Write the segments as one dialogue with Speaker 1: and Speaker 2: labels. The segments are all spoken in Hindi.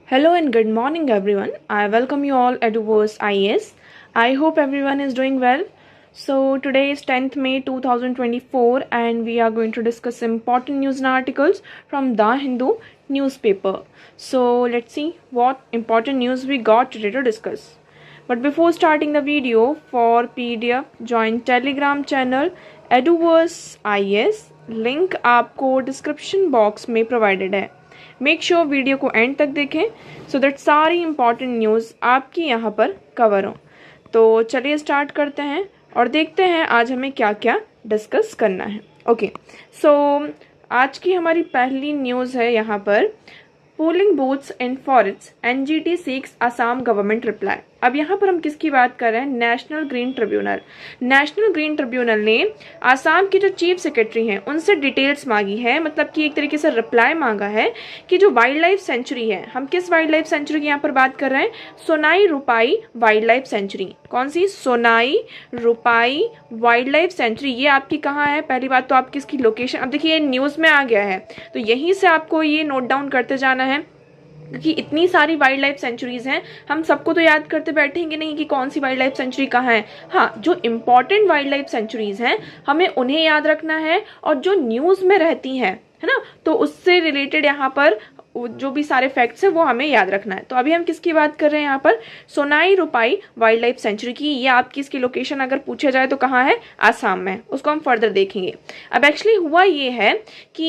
Speaker 1: Hello and good morning everyone. I welcome you all at Eduverse IAS. I hope everyone is doing well. So today is 10th May 2024 and we are going to discuss important news and articles from The Hindu newspaper. So let's see what important news we got today to discuss. But before starting the video, for PDF join Telegram channel Eduverse IAS. Link आपको डिस्क्रिप्शन बॉक्स में प्रोवाइडेड है. मेक श्योर वीडियो को एंड तक देखें सो दैट सारी इंपॉर्टेंट न्यूज़ आपकी यहाँ पर कवर हो. तो चलिए स्टार्ट करते हैं और देखते हैं आज हमें क्या क्या डिस्कस करना है. ओके सो आज की हमारी पहली न्यूज़ है यहाँ पर polling booths in forest NGT seeks Assam government reply. अब यहाँ पर हम किसकी बात कर रहे हैं? National green tribunal. National green tribunal ने आसाम के जो चीफ सेक्रेटरी हैं उनसे डिटेल्स मांगी है, मतलब कि एक तरीके से रिप्लाई मांगा है कि जो वाइल्ड लाइफ सेंचुरी है, हम किस वाइल्ड लाइफ सेंचुरी की यहाँ पर बात कर रहे हैं? सोनाई रुपाई वाइल्ड लाइफ सेंचुरी. कौन सी? सोनाई रुपाई वाइल्ड लाइफ सेंचुरी. ये आपकी कहाँ है? पहली बात तो आपकी इसकी लोकेशन, अब देखिए न्यूज़ में आ गया है तो यहीं से आपको ये नोट डाउन करते जाना है क्योंकि इतनी सारी वाइल्ड लाइफ सेंचुरीज हैं, हम सबको तो याद करते बैठेंगे नहीं कि कौन सी वाइल्ड लाइफ सेंचुरी कहाँ है. हाँ, जो इंपॉर्टेंट वाइल्ड लाइफ सेंचुरीज हैं हमें उन्हें याद रखना है और जो न्यूज़ में रहती हैं, है ना, तो उससे रिलेटेड यहाँ पर जो भी सारे फैक्ट्स हैं वो हमें याद रखना है. तो अभी हम किसकी बात कर रहे हैं यहाँ पर? सोनाई रुपाई वाइल्ड लाइफ सेंचुरी की. ये आपकी इसकी लोकेशन अगर पूछा जाए तो कहाँ है? आसाम में. उसको हम फर्दर देखेंगे. अब एक्चुअली हुआ ये है कि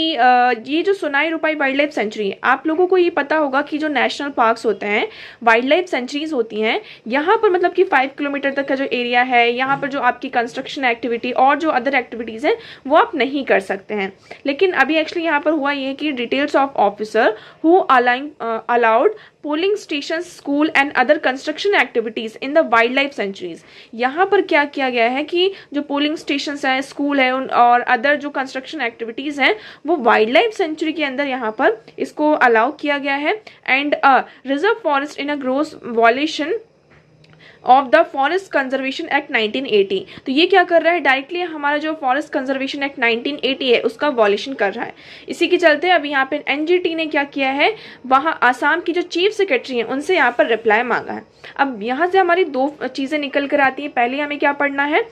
Speaker 1: ये जो सोनाई रुपाई वाइल्ड लाइफ सेंचुरी है, आप लोगों को ये पता होगा कि जो नेशनल पार्क्स होते हैं, वाइल्ड लाइफ सेंचुरीज होती हैं, यहाँ पर मतलब कि 5 किलोमीटर तक का जो एरिया है, यहाँ पर जो आपकी कंस्ट्रक्शन एक्टिविटी और जो अदर एक्टिविटीज़ हैं वो आप नहीं कर सकते हैं. लेकिन अभी एक्चुअली यहाँ पर हुआ ये कि details of officer who allowed polling stations, school and other construction activities in the wildlife sanctuaries. यहाँ पर क्या किया गया है कि जो पोलिंग स्टेशंस हैं, स्कूल है और अदर जो कंस्ट्रक्शन एक्टिविटीज़ हैं वो वाइल्ड लाइफ सेंचुरी के अंदर यहाँ पर इसको अलाउ किया गया है. And reserve forest in a gross violation of the forest conservation act 1980. तो ये क्या कर रहा है? डायरेक्टली हमारा जो फॉरेस्ट कंजर्वेशन एक्ट 1980 है उसका वॉलेशन कर रहा है. इसी के चलते अभी यहाँ पे एनजीटी ने क्या किया है, वहाँ आसाम की जो चीफ सेक्रेटरी हैं उनसे यहाँ पर रिप्लाई मांगा है. अब यहाँ से हमारी दो चीज़ें निकल कर आती हैं. पहले हमें क्या पढ़ना है?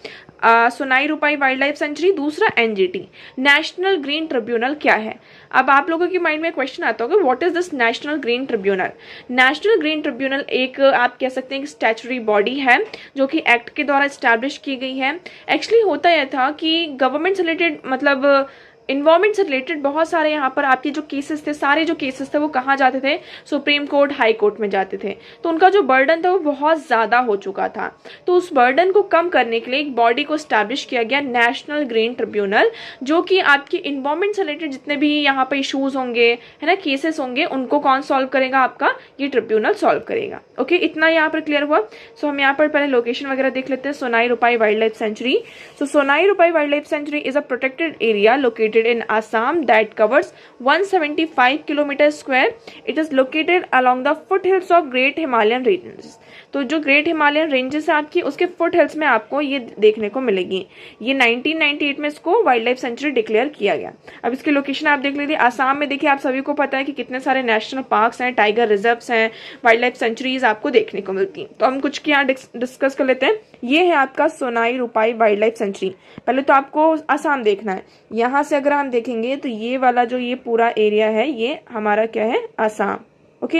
Speaker 1: सोनाई रुपाई वाइल्ड लाइफ सेंचुरी. दूसरा एनजीटी. नेशनल ग्रीन ट्रिब्यूनल क्या है? अब आप लोगों के माइंड में क्वेश्चन आता होगा, what is this national green tribunal? National green tribunal एक आप कह सकते हैं कि स्टैचुटरी बॉडी है जो कि एक्ट के द्वारा एस्टैब्लिश की गई है. एक्चुअली होता यह था कि गवर्नमेंट से रिलेटेड, मतलब इन्वायरमेंट से रिलेटेड बहुत सारे यहाँ पर आपके जो केसेस थे, सारे जो केसेस थे वो कहाँ जाते थे? सुप्रीम कोर्ट, हाई कोर्ट में जाते थे. तो उनका जो बर्डन था वो बहुत ज़्यादा हो चुका था. तो उस बर्डन को कम करने के लिए एक बॉडी को स्टैब्लिश किया गया, नेशनल ग्रीन ट्रिब्यूनल, जो कि आपके इन्वायरमेंट से रिलेटेड जितने भी यहाँ पर इशूज़ होंगे, है ना, केसेस होंगे, उनको कौन सॉल्व करेगा? आपका ये ट्रिब्यूनल सॉल्व करेगा. ओके, इतना यहाँ पर क्लियर हुआ. सो हम यहाँ पर पहले लोकेशन वगैरह देख लेते हैं. सोनाई रुपाई वाइल्ड लाइफ सेंचुरी. सो सोनाई रुपाई wild life sanctuary is a protected area located in Assam that covers 175 km square. It is located along the foothills of Great Himalayan Ranges. तो जो ग्रेट हिमालयन रेंजेस है आपकी, उसके फुट हिल्स में आपको ये देखने को मिलेगी. ये 1998 में इसको वाइल्ड लाइफ सेंचुरी डिक्लेयर किया गया. अब इसकी लोकेशन आप देख लीजिए. आसाम में देखिए, आप सभी को पता है कि कितने सारे नेशनल पार्क्स हैं, टाइगर रिजर्व्स हैं, वाइल्ड लाइफ सेंचुरीज आपको देखने को मिलती हैं. तो हम कुछ की यहाँ डिस्कस कर लेते हैं. ये है आपका सोनाई रुपाई वाइल्ड लाइफ सेंचुरी. पहले तो आपको आसाम देखना है. यहाँ से अगर हम देखेंगे तो ये वाला जो ये पूरा एरिया है ये हमारा क्या है? आसाम. ओके,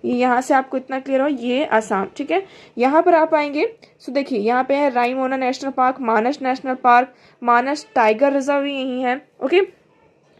Speaker 1: ये यहाँ से आपको इतना क्लियर हो, ये आसाम. ठीक है, यहाँ पर आप आएंगे. सो देखिए यहाँ पे है रायमोना नेशनल पार्क, मानस नेशनल पार्क, मानस टाइगर रिजर्व भी यही है. ओके,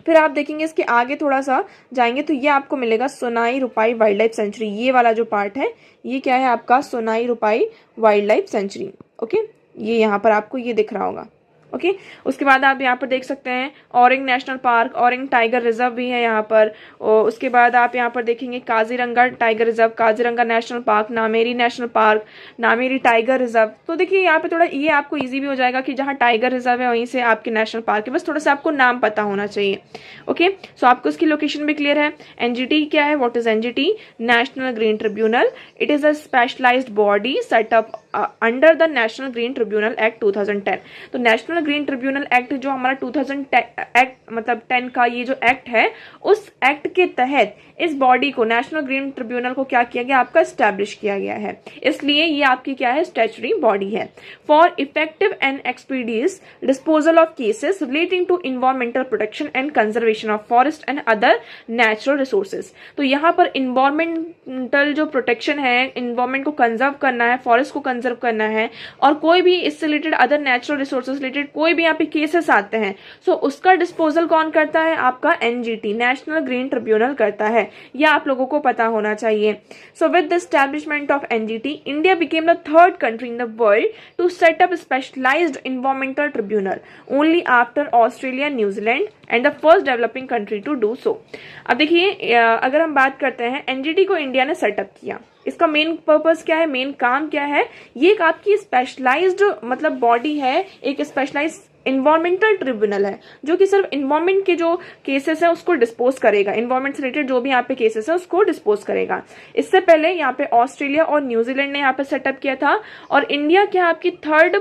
Speaker 1: फिर आप देखेंगे इसके आगे थोड़ा सा जाएंगे तो ये आपको मिलेगा सोनाई रुपाई वाइल्ड लाइफ सेंचुरी. ये वाला जो पार्ट है ये क्या है आपका? सोनाई रुपाई वाइल्ड लाइफ सेंचुरी. ओके, ये यहाँ पर आपको ये दिख रहा होगा. ओके, उसके बाद आप यहाँ पर देख सकते हैं औरिंग नेशनल पार्क, औरिंग टाइगर रिजर्व भी है यहाँ पर. और उसके बाद आप यहाँ पर देखेंगे Kaziranga tiger reserve, Kaziranga national park, Nameri national park, Nameri tiger reserve. तो देखिए यहाँ पे थोड़ा ये आपको इजी भी हो जाएगा कि जहाँ टाइगर रिजर्व है वहीं से आपके नेशनल पार्क है. बस थोड़ा सा आपको नाम पता होना चाहिए. ओके, सो आपको इसकी लोकेशन भी क्लियर है. एनजीटी क्या है? What is NGT? National green tribunal. It is a specialised body set up under the national green tribunal act 2010। तो नेशनल ग्रीन ट्रिब्यूनल एक्ट जो हमारा 2010 एक्ट मतलब 10 का ये जो एक्ट है, उस एक्ट के तहत इस बॉडी को, नेशनल ग्रीन ट्रिब्यूनल को क्या किया गया, आपका स्टैब्लिश किया गया है। इसलिए ये आपकी क्या है, स्टैट्यूटरी बॉडी है। For effective and expeditious disposal of cases relating to environmental protection and conservation of forest and other natural resources. तो यहाँ पर इन्वायरमेंटल जो प्रोटेक्शन है, इन्वायरमेंट को कंजर्व करना है, फॉरेस्ट को कंजर्व करना है, और कोई भी इससे related other natural resources related कोई भी यहाँ पे केसेस आते हैं, सो उसका डिस्पोजल कौन करता है, आपका एनजीटी, नेशनल ग्रीन ट्रिब्यूनल करता है। यह आप लोगों को पता होना चाहिए। So with the establishment of NGT, India became the third country in the world to set up specialised environmental tribunal only after Australia, New Zealand and the first developing country to do so. अब देखिए, अगर हम बात करते हैं, एनजीटी को इंडिया ने सेटअप किया, इसका मेन पर्पस क्या है, मेन काम क्या है, ये एक आपकी स्पेशलाइज्ड मतलब बॉडी है, एक स्पेशलाइज्ड इन्वायरमेंटल ट्रिब्यूनल है, जो कि सिर्फ इन्वायरमेंट के जो केसेस है उसको डिस्पोज करेगा, इन्वायरमेंट से रिलेटेड जो भी यहाँ पे केसेस है उसको डिस्पोज करेगा। इससे पहले यहाँ पे ऑस्ट्रेलिया और न्यूजीलैंड ने यहाँ पे सेटअप किया था, और इंडिया क्या आपकी थर्ड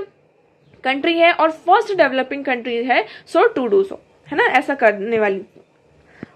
Speaker 1: कंट्री है और फर्स्ट डेवलपिंग कंट्री है सो टू डू सो, है ना, ऐसा करने वाली।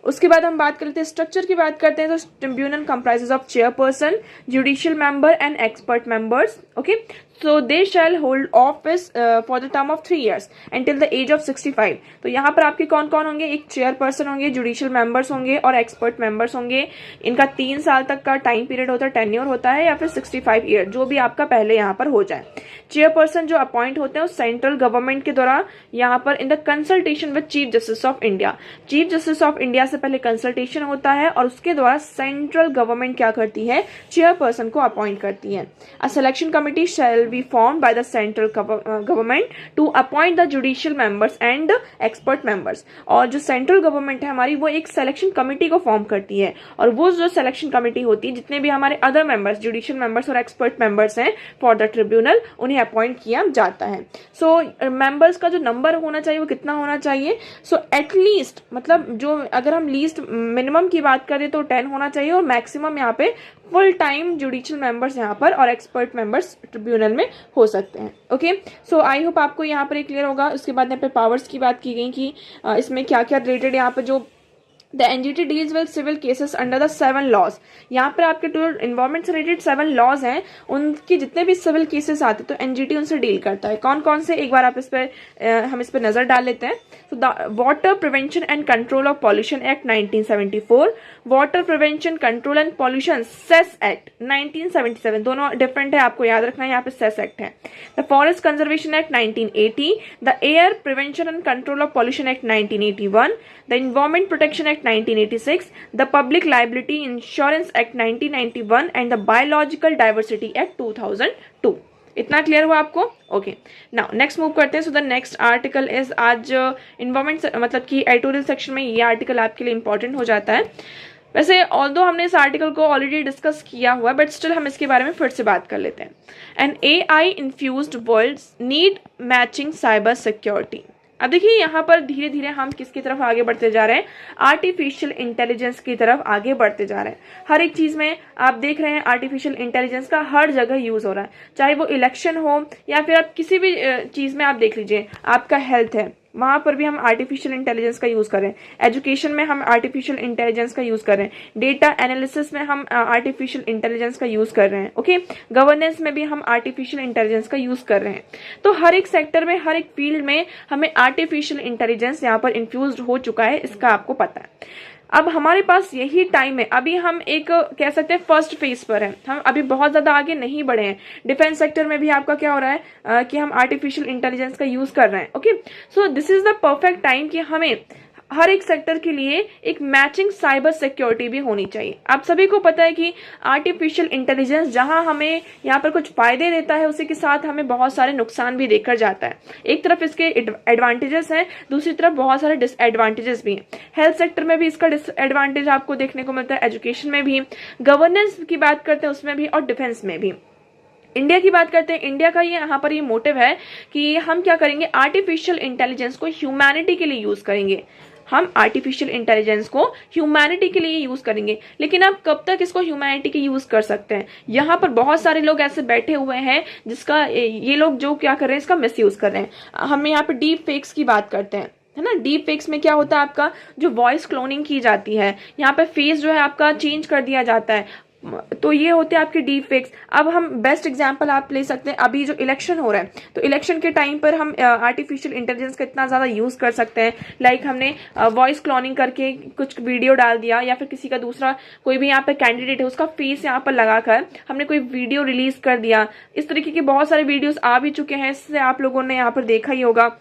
Speaker 1: उसके बाद हम बात करते हैं स्ट्रक्चर की बात करते हैं। तो tribunal comprises of chairperson, judicial member and expert members. Okay, so they shall hold office for the term of 3 years until the age of 65। तो यहाँ पर आपके कौन कौन होंगे, एक चेयरपर्सन होंगे, जुडिशियल मेंबर्स होंगे और एक्सपर्ट मेंबर्स होंगे। इनका 3 साल तक का टाइम पीरियड होता है, टेन्योर होता है, या फिर 65 ईयर, जो भी आपका पहले यहाँ पर हो जाए। चेयरपर्सन जो अपॉइंट होते हैं सेंट्रल गवर्नमेंट के द्वारा, यहाँ पर in the consultation with chief justice of India. Chief justice of India से पहले कंसल्टेशन होता है और उसके द्वारा सेंट्रल गवर्नमेंट क्या करती है, चेयरपर्सन को अपॉइंट करती है। A selection committee shall be formed by the central government to appoint the judicial members and expert members. और जो सेंट्रल गवर्नमेंट है हमारी, वो एक सिलेक्शन कमिटी को फॉर्म करती है, और वो जो सिलेक्शन कमिटी होती है, जितने भी हमारे अदर मेंबर्स, जुडिशियल मेंबर्स और एक्सपर्ट मेंबर्स हैं फॉर द ट्रिब्यूनल, उन्हें अपॉइंट किया जाता है। सो मेंबर्स का जो नंबर होना चाहिए वो कितना होना चाहिए, सो एटलीस्ट मतलब जो अगर हम लीस्ट मिनिमम की बात करें तो 10 होना चाहिए, और मैक्सिमम यहाँ पे फुल टाइम जुडिशियल मेंबर्स यहाँ पर और एक्सपर्ट मेंबर्स ट्रिब्यूनल में हो सकते हैं। ओके, सो आई होप आपको यहाँ पर क्लियर होगा। उसके बाद यहाँ पे पावर्स की बात की गई कि इसमें क्या क्या रिलेटेड यहाँ पे जो the NGT deals with civil cases under the 7 laws. यहाँ पर आपके जो इन्वायरमेंट से रिलेटेड 7 लॉज हैं, उनके जितने भी सिविल केसेस आते हैं तो एनजीटी उनसे डील करता है। कौन कौन से, एक बार आप हम इस पर नजर डाल लेते हैं। तो the water prevention and control of pollution act 1974, water prevention control and pollution cess act 1977, दोनों डिफरेंट है, आपको याद रखना है, यहाँ पे सेस एक्ट है। The forest conservation act 1980, the air prevention and control of pollution act 1981, the environment protection act 1986, the Public Liability Insurance Act 1991 and the Biological Diversity Act 2002। इतना क्लियर हुआ आपको? ओके, नाउ नेक्स्ट मूव करते हैं। So the next article is, आज इन्वायरमेंट मतलब कि एडिटोरियल सेक्शन में ये आर्टिकल आपके लिए इंपॉर्टेंट हो जाता है। वैसे ऑल्दो हमने इस आर्टिकल को ऑलरेडी डिस्कस किया हुआ है, बट स्टिल हम इसके बारे में फिर से बात कर लेते हैं। An AI infused world need matching cyber security. अब देखिए यहाँ पर धीरे धीरे हम किसकी तरफ आगे बढ़ते जा रहे हैं, आर्टिफिशियल इंटेलिजेंस की तरफ आगे बढ़ते जा रहे हैं। हर एक चीज में आप देख रहे हैं आर्टिफिशियल इंटेलिजेंस का हर जगह यूज हो रहा है, चाहे वो इलेक्शन हो या फिर आप किसी भी चीज में आप देख लीजिए, आपका हेल्थ है, वहां पर भी हम आर्टिफिशियल इंटेलिजेंस का यूज कर रहे हैं। एजुकेशन में हम आर्टिफिशियल इंटेलिजेंस का यूज कर रहे हैं। डेटा एनालिसिस में हम आर्टिफिशियल इंटेलिजेंस का यूज कर रहे हैं। ओके, गवर्नेंस में भी हम आर्टिफिशियल इंटेलिजेंस का यूज कर रहे हैं। तो हर एक सेक्टर में, हर एक फील्ड में हमें आर्टिफिशियल इंटेलिजेंस यहाँ पर इन्फ्यूज हो चुका है, इसका आपको पता है। अब हमारे पास यही टाइम है, अभी हम एक कह सकते हैं फर्स्ट फेज पर हैं, हम अभी बहुत ज्यादा आगे नहीं बढ़े हैं। डिफेंस सेक्टर में भी आपका क्या हो रहा है कि हम आर्टिफिशियल इंटेलिजेंस का यूज कर रहे हैं। Okay, so this is the perfect time कि हमें हर एक सेक्टर के लिए एक मैचिंग साइबर सिक्योरिटी भी होनी चाहिए। आप सभी को पता है कि आर्टिफिशियल इंटेलिजेंस जहां हमें यहाँ पर कुछ फायदे देता है, उसी के साथ हमें बहुत सारे नुकसान भी देकर जाता है। एक तरफ इसके एडवांटेजेस हैं, दूसरी तरफ बहुत सारे डिसएडवांटेजेस भी हैं। हेल्थ सेक्टर में भी इसका डिसएडवांटेज आपको देखने को मिलता है, एजुकेशन में भी, गवर्नेंस की बात करते हैं उसमें भी, और डिफेंस में भी। इंडिया की बात करते हैं, इंडिया का ये यहाँ पर ये मोटिव है कि हम क्या करेंगे, आर्टिफिशियल इंटेलिजेंस को ह्यूमैनिटी के लिए यूज करेंगे। हम आर्टिफिशियल इंटेलिजेंस को ह्यूमैनिटी के लिए यूज करेंगे। लेकिन आप कब तक इसको ह्यूमैनिटी के यूज कर सकते हैं? यहाँ पर बहुत सारे लोग ऐसे बैठे हुए हैं जिसका ये लोग जो क्या कर रहे हैं, इसका मिस यूज कर रहे हैं। हम यहाँ पे डीप फेक्स की बात करते हैं, है ना। डीप फेक्स में क्या होता है, आपका जो वॉइस क्लोनिंग की जाती है, यहाँ पे फेस जो है आपका चेंज कर दिया जाता है, तो ये होते हैं आपके डीप फेक्स। अब हम बेस्ट एग्जांपल आप ले सकते हैं, अभी जो इलेक्शन हो रहा है, तो इलेक्शन के टाइम पर हम आर्टिफिशियल इंटेलिजेंस का इतना ज्यादा यूज कर सकते हैं। लाइक हमने वॉइस क्लोनिंग करके कुछ वीडियो डाल दिया, या फिर किसी का दूसरा कोई भी यहाँ पे कैंडिडेट है उसका फेस यहाँ पर लगाकर हमने कोई वीडियो रिलीज कर दिया। इस तरीके के बहुत सारे वीडियोस आ भी चुके हैं, इससे आप लोगों ने यहाँ पर देखा ही होगा।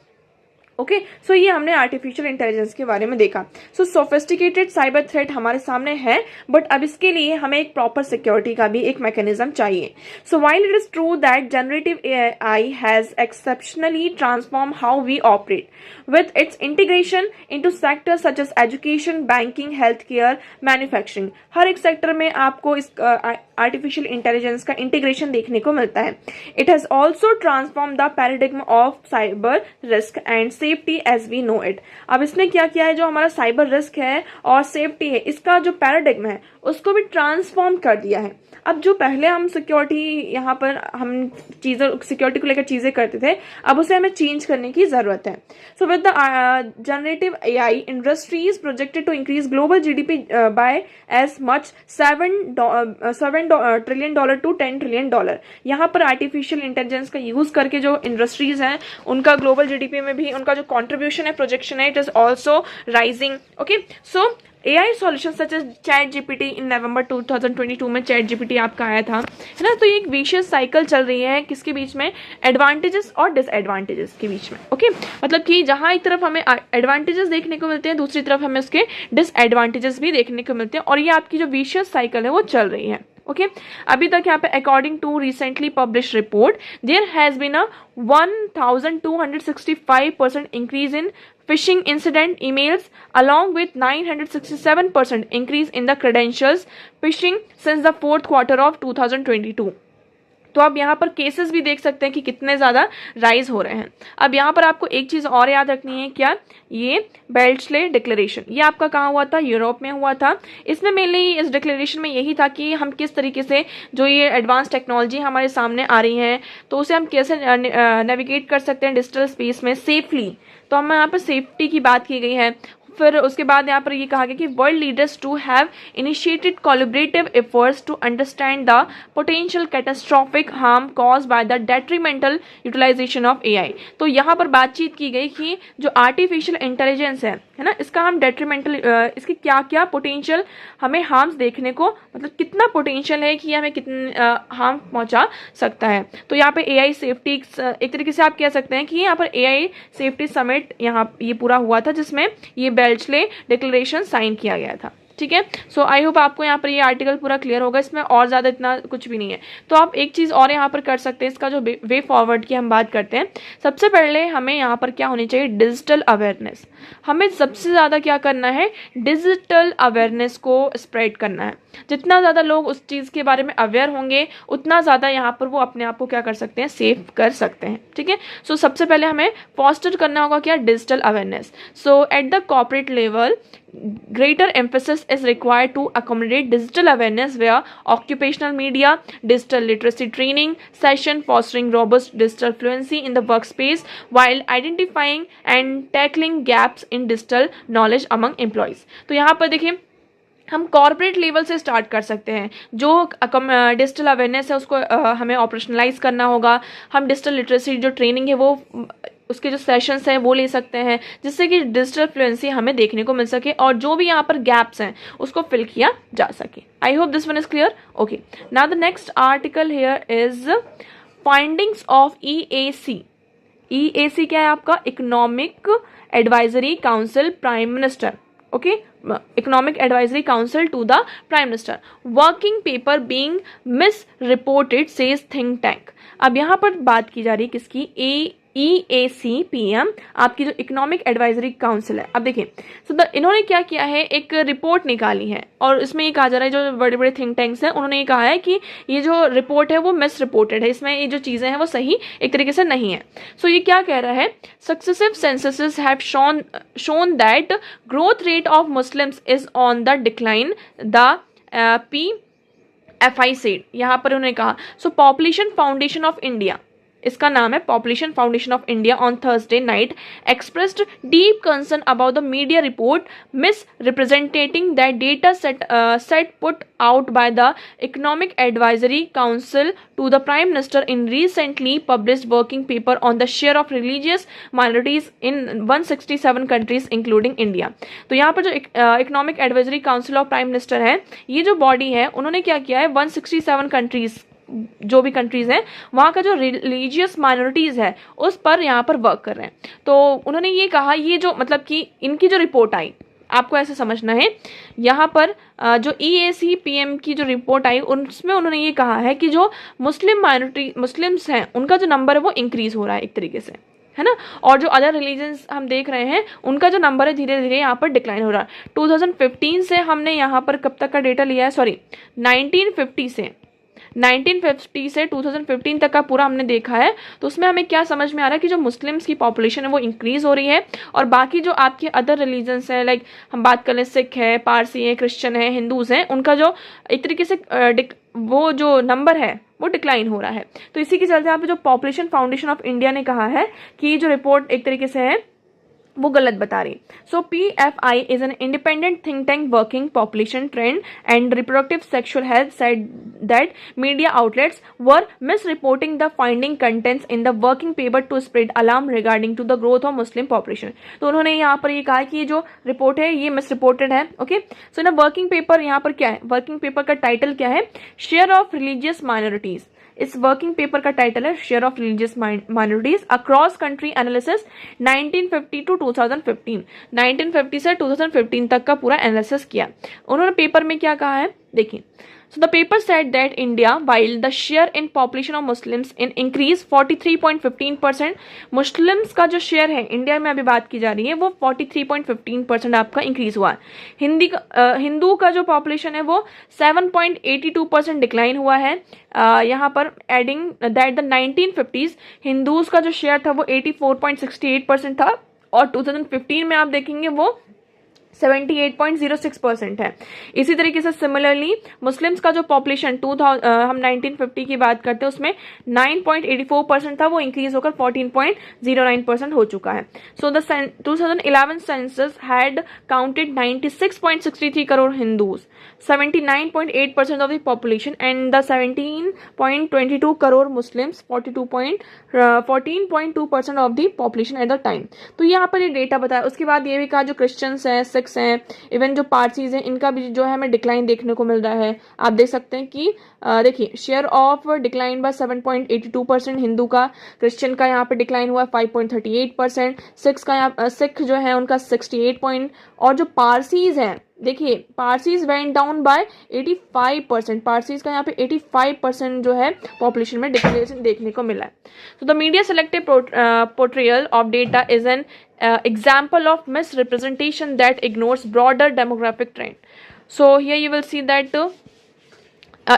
Speaker 1: ओके, सो ये हमने आर्टिफिशियल इंटेलिजेंस के बारे में देखा। सो सोफिस्टिकेटेड साइबर थ्रेट हमारे सामने है, बट अब इसके लिए हमें एक प्रॉपर सिक्योरिटी का भी एक मैकेनिज्म चाहिए। So while it is true that generative AI has exceptionally transform how we operate with its integration into sectors such as education, banking, healthcare, manufacturing, हर एक सेक्टर में आपको इस आर्टिफिशियल इंटेलिजेंस का इंटीग्रेशन देखने को मिलता है। It has also transform the paradigm of cyber risk and safety as we know it. अब इसने क्या किया है, जो हमारा साइबर रिस्क है और सेफ्टी है, इसका जो पैराडिग्म है उसको भी ट्रांसफॉर्म कर दिया है। अब जो पहले हम सिक्योरिटी यहाँ पर हम चीज़ों सिक्योरिटी को लेकर चीज़ें करते थे, अब उसे हमें चेंज करने की ज़रूरत है। So with the generative AI industry is projected to increase global GDP by as much $7 trillion to $10 trillion. यहाँ पर आर्टिफिशियल इंटेलिजेंस का यूज करके जो इंडस्ट्रीज हैं उनका ग्लोबल जीडीपी में भी उनका जो कॉन्ट्रीब्यूशन है, प्रोजेक्शन है, it is also rising. Okay, so AI solution such as chat GPT in November 2022 में चैट जीपीटी आपका आया था, है ना। तो ये एक विशियस साइकिल चल रही है किसके बीच में, एडवांटेजेस और डिसएडवांटेजेस के बीच में। ओके, मतलब कि जहां एक तरफ हमें एडवांटेजेस देखने को मिलते हैं, दूसरी तरफ हमें उसके डिसएडवांटेजेस भी देखने को मिलते हैं, और ये आपकी जो विशियस साइकिल है वो चल रही है। ओके, अभी तक यहाँ पे according to recently publish report there has been a 1265% increase in phishing incident emails along with 967% increase in the credentials phishing since the fourth quarter of 2022। तो आप यहाँ पर केसेस भी देख सकते हैं कि कितने ज़्यादा राइज हो रहे हैं। अब यहाँ पर आपको एक चीज़ और याद रखनी है, क्या, ये बेल्ट्सले डिक्लेरेशन, ये आपका कहाँ हुआ था, यूरोप में हुआ था। इसमें मेनली इस डिक्लेरेशन में यही था कि हम किस तरीके से जो ये एडवांस टेक्नोलॉजी हमारे सामने आ रही है तो उसे हम कैसे नेविगेट कर सकते हैं डिजिटल स्पेस में सेफली। तो हम यहाँ पर सेफ्टी की बात की गई है। फिर उसके बाद यहाँ पर ये कहा गया कि world leaders to have initiated collaborative efforts to understand the potential catastrophic harm cause by the detrimental utilisation of AI. तो यहाँ पर बातचीत की गई कि जो आर्टिफिशियल इंटेलिजेंस है ना, इसका हम डेट्रीमेंटल इसकी क्या क्या पोटेंशियल हमें हार्म्स देखने को, मतलब कितना पोटेंशियल है कि हमें कितना हार्म पहुंचा सकता है। तो यहाँ पे एआई सेफ्टी एक तरीके से आप कह सकते हैं कि यहाँ पर एआई सेफ्टी समिट यहाँ ये पूरा हुआ था, जिसमें ये बेल्ट्सले डिक्लेरेशन साइन किया गया था। ठीक है, सो आई होप आपको यहाँ पर ये आर्टिकल पूरा क्लियर होगा, इसमें और ज़्यादा इतना कुछ भी नहीं है। तो आप एक चीज़ और यहाँ पर कर सकते हैं, इसका जो वे फॉरवर्ड की हम बात करते हैं, सबसे पहले हमें यहाँ पर क्या होनी चाहिए, डिजिटल अवेयरनेस। हमें सबसे ज़्यादा क्या करना है, डिजिटल अवेयरनेस को स्प्रेड करना है। जितना ज़्यादा लोग उस चीज़ के बारे में अवेयर होंगे उतना ज़्यादा यहाँ पर वो अपने आप को क्या कर सकते हैं, सेव कर सकते हैं। ठीक है, सो सबसे पहले हमें फॉस्टर करना होगा क्या, digital awareness. So at the corporate level greater emphasis is required to accommodate digital awareness via occupational media, digital literacy training session, fostering robust digital fluency in the workspace while identifying and tackling gaps in digital knowledge among employees। तो यहाँ पर देखिए हम कॉर्पोरेट लेवल से स्टार्ट कर सकते हैं। जो डिजिटल अवेयरनेस है उसको हमें ऑपरेशनलाइज करना होगा। हम डिजिटल लिटरेसी जो ट्रेनिंग है वो उसके जो सेशंस हैं वो ले सकते हैं, जिससे कि डिजिटल फ्लुएंसी हमें देखने को मिल सके और जो भी यहाँ पर गैप्स हैं उसको फिल किया जा सके। I hope this one is clear. Okay, now the next article here is findings of EAC। EAC क्या है आपका, economic advisory council prime minister. Okay, economic advisory council to the prime minister, working paper being misreported says think tank. अब यहाँ पर बात की जा रही है किसकी, EACPM आपकी जो इकोनॉमिक एडवाइजरी काउंसिल है। अब देखिए, इन्होंने क्या किया है, एक रिपोर्ट निकाली है और इसमें ये कहा जा रहा है, जो बड़े बड़े थिंक टैंक्स हैं उन्होंने ये कहा है कि ये जो रिपोर्ट है वो मिस रिपोर्टेड है, इसमें ये जो चीज़ें हैं वो सही एक तरीके से नहीं है। सो ये क्या कह रहा है, successive censuses have shown that growth rate of Muslims is on the decline, the PFI said. यहाँ पर उन्होंने कहा, so population foundation of India, इसका नाम है population foundation of India, on Thursday night expressed deep concern about the media report misrepresenting that data set put out by the economic advisory council to the prime minister in recently published working paper on the share of religious minorities in 167 countries including India. तो यहाँ पर जो economic advisory council of prime minister है, ये जो बॉडी है, उन्होंने क्या किया है, 167 कंट्रीज, जो भी कंट्रीज हैं वहाँ का जो रिलीजियस माइनॉरिटीज़ है उस पर यहाँ पर वर्क कर रहे हैं। तो उन्होंने ये कहा, ये जो मतलब कि इनकी जो रिपोर्ट आई, आपको ऐसे समझना है, यहाँ पर जो EACPM की जो रिपोर्ट आई उसमें उन्होंने ये कहा है कि जो मुस्लिम्स हैं उनका जो नंबर है वो इंक्रीज हो रहा है एक तरीके से, है ना, और जो अदर रिलीजन्स हम देख रहे हैं उनका जो नंबर है धीरे धीरे यहाँ पर डिक्लाइन हो रहा है। 2015 से हमने यहाँ पर कब तक का डेटा लिया है, सॉरी 1950 से 2015 तक का पूरा हमने देखा है। तो उसमें हमें क्या समझ में आ रहा है कि जो मुस्लिम्स की पॉपुलेशन है वो इंक्रीज हो रही है, और बाकी जो आपके अदर रिलीजन्स हैं, लाइक हम बात कर लें सिख है, पारसी है, क्रिश्चियन है, हिंदूज हैं, उनका जो एक तरीके से वो जो नंबर है वो डिक्लाइन हो रहा है। तो इसी के चलते यहाँ पे जो पॉपुलेशन फाउंडेशन ऑफ इंडिया ने कहा है कि ये जो रिपोर्ट एक तरीके से है वो गलत बता रही। So PFI is an independent think tank working population trend and reproductive sexual health said that media outlets were misreporting the finding contents in the working paper to spread alarm regarding to the growth of Muslim population. तो उन्होंने यहाँ पर ये कहा कि ये जो रिपोर्ट है ये मिस रिपोर्टेड है। Okay, so in working paper, यहाँ पर क्या है, वर्किंग पेपर का टाइटल क्या है, शेयर ऑफ रिलीजियस माइनॉरिटीज। इस वर्किंग पेपर का टाइटल है share of religious minorities across country analysis 1950 to 2015। 1950 से 2015 तक का पूरा एनालिसिस किया उन्होंने। पेपर में क्या कहा है देखिए, so the paper said that India, while the share in population of Muslims in increase 43.15%, Muslims का जो शेयर है इंडिया में अभी बात की जा रही है वो 43.15% आपका इंक्रीज हुआ है। हिंदू का जो पॉपुलेशन है वो 7.82% डिक्लाइन हुआ है। यहाँ पर adding that the 1950s Hindus का जो शेयर था वो 84.68% था, और 2015 में आप देखेंगे वो 78.06% है। इसी तरीके से सिमिलरली मुस्लिम्स का जो पॉपुलेशन हम 1950 की बात करते हैं उसमें 9.84% था, वो इंक्रीज होकर 14.09% हो चुका है। So the 2011 census had counted 96.63 crore Hindus, 79.8% of the population, and the 17.22 crore Muslims, 14.2% of the population at the time. तो यहाँ पर ये डेटा बताया। उसके बाद ये भी कहा जो क्रिश्चियंस हैं, सिख्स हैं, इवन जो पारसीज हैं, इनका भी जो है हमें डिक्लाइन देखने को मिल रहा है। आप देख सकते हैं कि देखिए share of decline by 7.82%, Hindu का, क्रिश्चियन का यहाँ पे डिक्लाइन हुआ 5.38%, सिख जो है उनका 68 और जो पारसीज हैं देखिए Parsis went down by 85%, Parsis का यहाँ पे 85% जो है पॉपुलेशन में डिक्लेरेशन देखने को मिला है। तो the media selective portrayal of data is an example of misrepresentation that ignores broader demographic trend. So here you will see that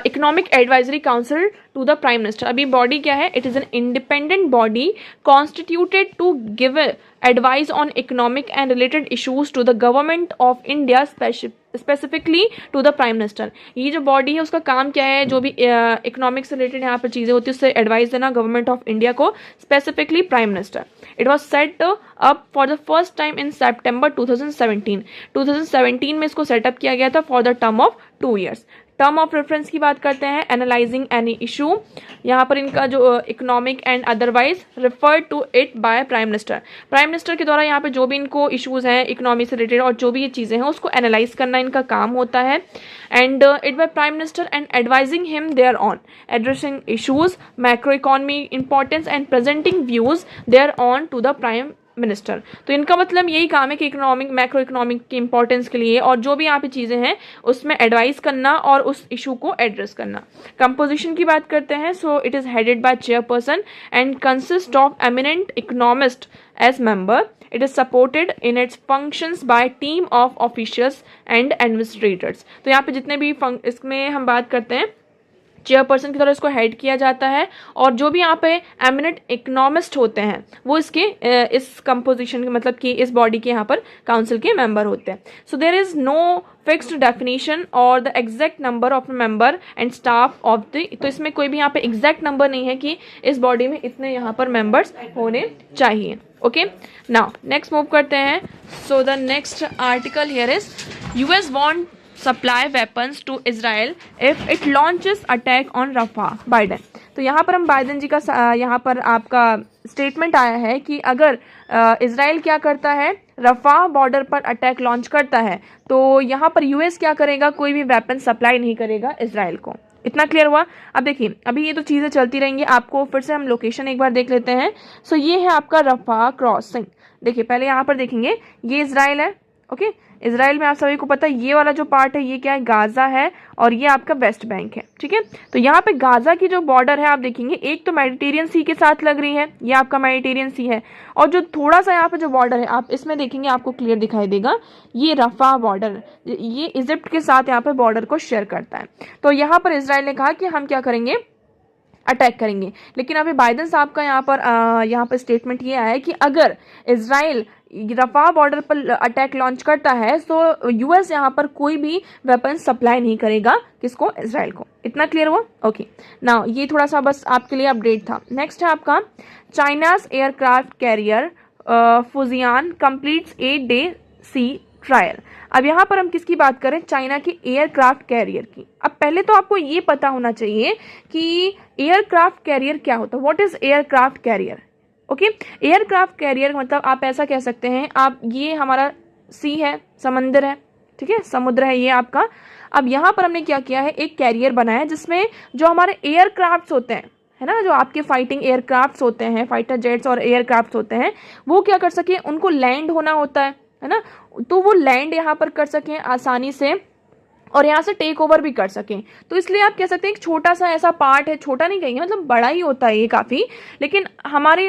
Speaker 1: economic advisory council to the prime minister. अभी बॉडी क्या है, it is an independent body constituted to give advice on economic and related issues to the government of India, specifically to the prime minister. ये जो बॉडी है उसका काम क्या है, जो भी इकोनॉमिक से रिलेटेड यहाँ पर चीज़ें होती है उससे एडवाइस देना गवर्नमेंट ऑफ इंडिया को, specifically prime minister. It was set up for the first time in September 2017। 2017 में इसको सेटअप किया गया था for the term of 2 years। Term of reference की बात करते हैं, एनालाइजिंग एनी इशू, यहाँ पर इनका जो economic and otherwise refer to it by prime minister. Prime minister के द्वारा यहाँ पे जो भी इनको इश्यूज हैं इकोनॉमी से रिलेटेड और जो भी ये चीज़ें हैं उसको एनालाइज करना इनका काम होता है। And it by prime minister and advising him there on addressing issues, macro economy importance and presenting views there on to the prime minister. तो इनका मतलब यही काम है कि इकोनॉमिक मैक्रो इकोनॉमिक की इंपॉर्टेंस के लिए और जो भी यहाँ पे चीज़ें हैं उसमें एडवाइस करना और उस इशू को एड्रेस करना। कंपोजिशन की बात करते हैं, so it is headed by chairperson and consist of eminent economist as member. It is supported in its functions by team of officials and administrators। तो यहाँ पे जितने भी इसमें हम बात करते हैं चेयरपर्सन की तरह इसको हेड किया जाता है और जो भी यहाँ पे एमिनेंट इकोनॉमिस्ट होते हैं वो इसके इस कंपोजिशन के मतलब कि इस बॉडी के यहाँ पर काउंसिल के मेंबर होते हैं। So there is no fixed definition और the exact number of member and staff of the, तो इसमें कोई भी यहाँ पे एग्जैक्ट नंबर नहीं है कि इस बॉडी में इतने यहाँ पर मेंबर्स होने चाहिए। ओके, नाउ नेक्स्ट मूव करते हैं। So the next article here is US want supply weapons to Israel if it launches attack on Rafah, Biden. तो यहाँ पर हम बाइडेन जी का यहाँ पर आपका स्टेटमेंट आया है कि अगर इजराइल क्या करता है, रफा बॉर्डर पर अटैक लॉन्च करता है तो यहाँ पर यूएस क्या करेगा, कोई भी वेपन सप्लाई नहीं करेगा इजराइल को। इतना क्लियर हुआ। अब देखिए अभी ये तो चीज़ें चलती रहेंगी, आपको फिर से हम लोकेशन एक बार देख लेते हैं। सो ये है आपका रफा क्रॉसिंग। देखिए पहले यहाँ पर देखेंगे ये इजराइल है। ओके, इजराइल में आप सभी को पता है ये वाला जो पार्ट है ये क्या है, गाजा है और ये आपका वेस्ट बैंक है। ठीक है, तो यहाँ पे गाजा की जो बॉर्डर है आप देखेंगे एक तो मेडिटेरियन सी के साथ लग रही है, ये आपका मेडिटेरियन सी है, और जो थोड़ा सा यहाँ पे जो बॉर्डर है आप इसमें देखेंगे आपको क्लियर दिखाई देगा ये रफा बॉर्डर, ये इजिप्ट के साथ यहाँ पे बॉर्डर को शेयर करता है। तो यहाँ पर इजराइल ने कहा कि हम क्या करेंगे, अटैक करेंगे। लेकिन अभी बाइडेन साहब का यहाँ पर स्टेटमेंट ये आया है कि अगर इजराइल रफा बॉर्डर पर अटैक लॉन्च करता है तो यूएस यहाँ पर कोई भी वेपन सप्लाई नहीं करेगा, किसको, इजराइल को। इतना क्लियर हुआ। ओके, नाउ ये थोड़ा सा बस आपके लिए अपडेट था। नेक्स्ट है आपका China's aircraft carrier Fujian completes 8 day sea trial. अब यहाँ पर हम किसकी बात करें, चाइना की एयरक्राफ्ट कैरियर की। अब पहले तो आपको ये पता होना चाहिए कि एयरक्राफ्ट कैरियर क्या होता है, what is aircraft carrier. Okay, aircraft carrier मतलब आप ऐसा कह सकते हैं, आप ये हमारा सी है, समंदर है, ठीक है, समुद्र है ये आपका। अब यहाँ पर हमने क्या किया है, एक कैरियर बनाया जिसमें जो हमारे एयरक्राफ्ट्स होते हैं, है ना, जो आपके फाइटिंग एयरक्राफ्ट्स होते हैं, फाइटर जेट्स और एयरक्राफ्ट्स होते हैं, वो क्या कर सके, उनको लैंड होना होता है ना, तो वो लैंड यहाँ पर कर सकें आसानी से और यहाँ से टेक ओवर भी कर सकें। तो इसलिए आप कह सकते हैं एक छोटा सा ऐसा पार्ट है, छोटा नहीं कहेंगे मतलब बड़ा ही होता है ये काफ़ी, लेकिन हमारे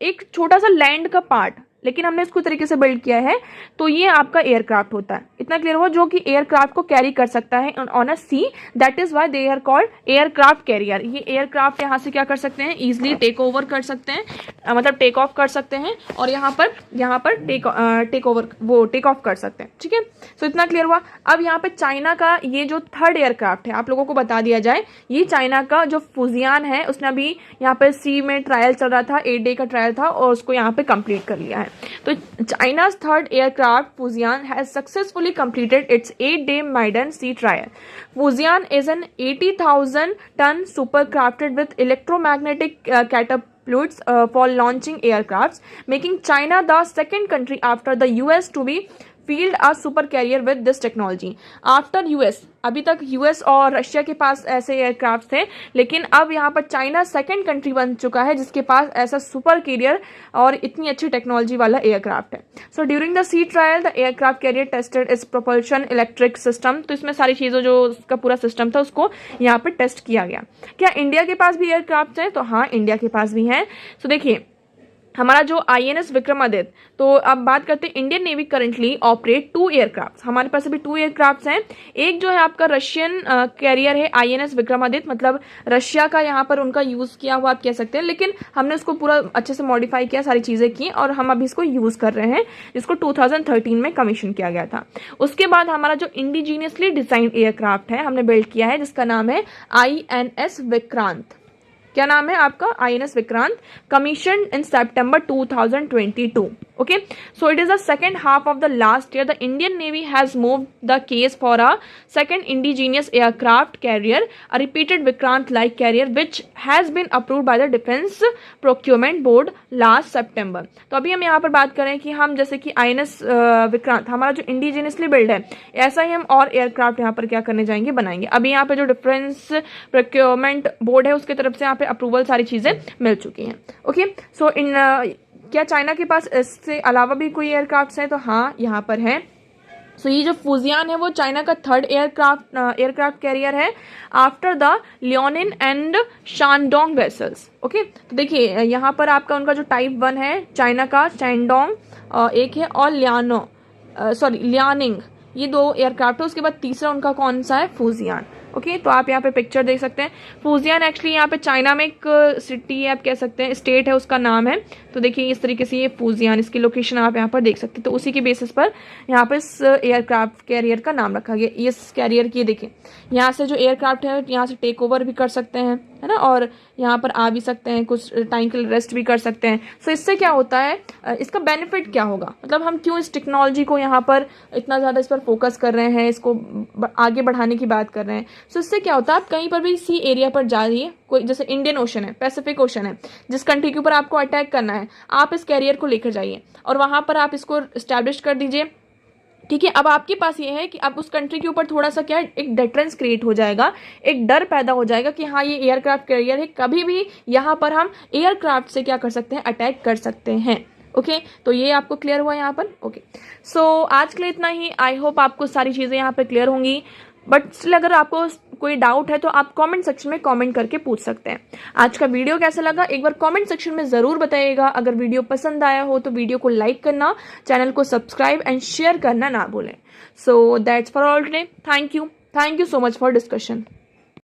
Speaker 1: एक छोटा सा लैंड का पार्ट, लेकिन हमने इसको तरीके से बिल्ड किया है, तो ये आपका एयरक्राफ्ट होता है। इतना क्लियर हुआ, जो कि एयरक्राफ्ट को कैरी कर सकता है on a sea, that is why they are called aircraft carrier. ये एयरक्राफ्ट यहाँ से क्या कर सकते हैं, इजिली टेक ओवर कर सकते हैं, मतलब टेक ऑफ कर सकते हैं और यहाँ पर टेक ऑफ कर सकते हैं। ठीक है, सो इतना क्लियर हुआ। अब यहाँ पे चाइना का ये जो थर्ड एयरक्राफ्ट है, आप लोगों को बता दिया जाए, ये चाइना का जो फुजियान है, उसने अभी यहाँ पे सी में ट्रायल चल रहा था, 8 डे का ट्रायल था और उसको यहाँ पे कंप्लीट कर लिया है। तो China's third aircraft Fujian has successfully completed its 8-day maiden sea trial. Fujian is an 80,000-ton supercrafted with electromagnetic catapults for launching aircrafts, making China the second country after the US to be field a super carrier with this technology after US. अभी तक यूएस और रशिया के पास ऐसे एयरक्राफ्ट थे, लेकिन अब यहाँ पर चाइना सेकंड कंट्री बन चुका है जिसके पास ऐसा सुपर कैरियर और इतनी अच्छी टेक्नोलॉजी वाला एयरक्राफ्ट है। So during the sea trial the aircraft carrier tested its propulsion electric system. तो इसमें सारी चीज़ों जो उसका पूरा सिस्टम था उसको यहाँ पर टेस्ट किया गया। क्या इंडिया के पास भी एयरक्राफ्ट हैं, तो हाँ इंडिया के पास भी हैं। सो देखिए हमारा जो INS विक्रमादित्य, तो अब बात करते हैं Indian navy currently operate 2 aircraft. हमारे पास अभी 2 एयरक्राफ्ट हैं। एक जो है आपका रशियन कैरियर है INS विक्रमादित्य, मतलब रशिया का यहाँ पर उनका यूज किया हुआ आप कह सकते हैं, लेकिन हमने उसको पूरा अच्छे से मॉडिफाई किया, सारी चीजें की और हम अभी इसको यूज कर रहे हैं, जिसको 2013 में कमीशन किया गया था। उसके बाद हमारा जो इंडिजीनियसली डिजाइन एयरक्राफ्ट है हमने बिल्ड किया है, जिसका नाम है INS विक्रांत। क्या नाम है आपका, INS Vikrant, commission in September 2022। Okay, so it is the second half of the last year the Indian Navy has moved the case for a second indigenous aircraft carrier, a repeated Vikrant-like carrier which has been approved by the Defense Procurement Board last September। तो अभी हम यहाँ पर बात करें कि हम जैसे कि INS विक्रांत हमारा जो इंडिजीनियसली बिल्ड है, ऐसा ही हम और एयरक्राफ्ट यहाँ पर क्या करने जाएंगे, बनाएंगे। अभी यहाँ पे जो डिफेंस प्रोक्योरमेंट बोर्ड है उसकी तरफ से यहाँ पे अप्रूवल सारी चीजें मिल चुकी हैं। ओके, सो इन क्या चाइना के पास इससे अलावा भी कोई एयरक्राफ्ट हैं? तो हाँ, यहाँ पर है। सो ये जो फुजियान है वो चाइना का थर्ड एयरक्राफ्ट कैरियर है after the Liaoning and Shandong vessels. Okay, तो देखिए यहाँ पर आपका उनका जो टाइप 1 है चाइना का शैंडोंग एक है, और लियानिंग, ये 2 एयरक्राफ्ट है। उसके बाद तीसरा उनका कौन सा है? फुजियान। ओके, तो आप यहाँ पे पिक्चर देख सकते हैं। फुजियान एक्चुअली यहाँ पे चाइना में एक सिटी है, आप कह सकते हैं स्टेट है, उसका नाम है। तो देखिए इस तरीके से ये फुजियान, इसकी लोकेशन आप यहाँ पर देख सकते हैं। तो उसी के बेसिस पर यहाँ पे इस एयरक्राफ्ट कैरियर का नाम रखा गया। इस कैरियर की देखिए यहाँ से जो एयरक्राफ्ट है यहाँ से टेक ओवर भी कर सकते हैं, है ना, और यहाँ पर आ भी सकते हैं, कुछ टाइम के लिए रेस्ट भी कर सकते हैं। सो इससे क्या होता है, इसका बेनिफिट क्या होगा, मतलब हम क्यों इस टेक्नोलॉजी को यहाँ पर इतना ज़्यादा इस पर फोकस कर रहे हैं, इसको आगे बढ़ाने की बात कर रहे हैं। सो इससे क्या होता है, आप कहीं पर भी सी एरिया पर जा रही है, कोई जैसे इंडियन ओशन है, पैसिफिक ओशन है, जिस कंट्री के ऊपर आपको अटैक करना है, आप इस कैरियर को लेकर जाइए और वहां पर आप इसको स्टैब्लिश कर दीजिए। ठीक है, अब आपके पास ये है कि आप उस कंट्री के ऊपर थोड़ा सा क्या एक डेटरेंस क्रिएट हो जाएगा, एक डर पैदा हो जाएगा कि हाँ ये एयरक्राफ्ट कैरियर है, कभी भी यहाँ पर हम एयरक्राफ्ट से क्या कर सकते हैं, अटैक कर सकते हैं। ओके, तो ये आपको क्लियर हुआ यहाँ पर। ओके, सो आज के लिए इतना ही। आई होप आपको सारी चीज़ें यहाँ पर क्लियर होंगी, बट स्टिल अगर आपको कोई डाउट है तो आप कमेंट सेक्शन में कमेंट करके पूछ सकते हैं। आज का वीडियो कैसा लगा एक बार कमेंट सेक्शन में ज़रूर बताइएगा। अगर वीडियो पसंद आया हो तो वीडियो को लाइक करना, चैनल को सब्सक्राइब एंड शेयर करना ना भूलें। So that's for all today. Thank you so much for discussion.